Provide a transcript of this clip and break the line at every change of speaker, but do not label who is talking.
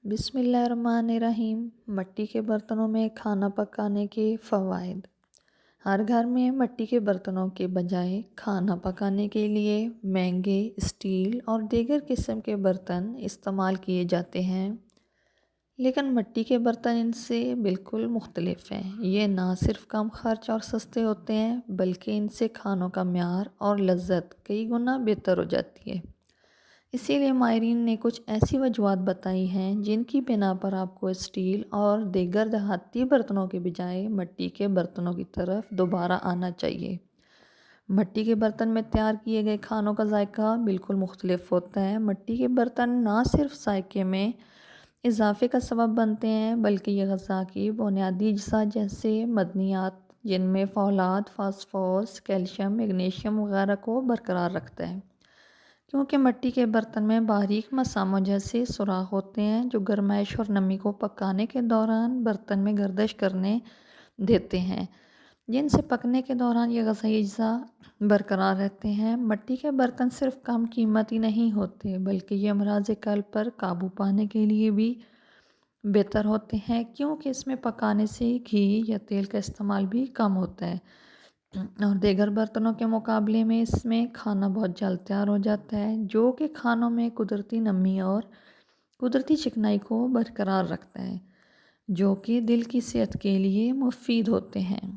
بسم اللہ الرحمن الرحیم۔ مٹی کے برتنوں میں کھانا پکانے کے فوائد۔ ہر گھر میں مٹی کے برتنوں کے بجائے کھانا پکانے کے لیے مہنگے اسٹیل اور دیگر قسم کے برتن استعمال کیے جاتے ہیں، لیکن مٹی کے برتن ان سے بالکل مختلف ہیں۔ یہ نہ صرف کم خرچ اور سستے ہوتے ہیں بلکہ ان سے کھانوں کا معیار اور لذت کئی گنا بہتر ہو جاتی ہے۔ اسی لیے ماہرین نے کچھ ایسی وجوہات بتائی ہیں جن کی بنا پر آپ کو اسٹیل اور دیگر دھاتی برتنوں کے بجائے مٹی کے برتنوں کی طرف دوبارہ آنا چاہیے۔ مٹی کے برتن میں تیار کیے گئے کھانوں کا ذائقہ بالکل مختلف ہوتا ہے۔ مٹی کے برتن نہ صرف ذائقے میں اضافے کا سبب بنتے ہیں بلکہ یہ غذا کی بنیادی اجزاء جیسے معدنیات، جن میں فولاد، فاسفورس، کیلشیم، میگنیشیم وغیرہ کو برقرار رکھتا ہے۔ کیونکہ مٹی کے برتن میں باریک مساموں جیسے سوراخ ہوتے ہیں جو گرمائش اور نمی کو پکانے کے دوران برتن میں گردش کرنے دیتے ہیں، جن سے پکنے کے دوران یہ غذائی اجزاء برقرار رہتے ہیں۔ مٹی کے برتن صرف کم قیمتی نہیں ہوتے بلکہ یہ امراض قلب پر قابو پانے کے لیے بھی بہتر ہوتے ہیں، کیونکہ اس میں پکانے سے گھی یا تیل کا استعمال بھی کم ہوتا ہے اور دیگر برتنوں کے مقابلے میں اس میں کھانا بہت جلد تیار ہو جاتا ہے، جو کہ کھانوں میں قدرتی نمی اور قدرتی چکنائی کو برقرار رکھتا ہے، جو کہ دل کی صحت کے لیے مفید ہوتے ہیں۔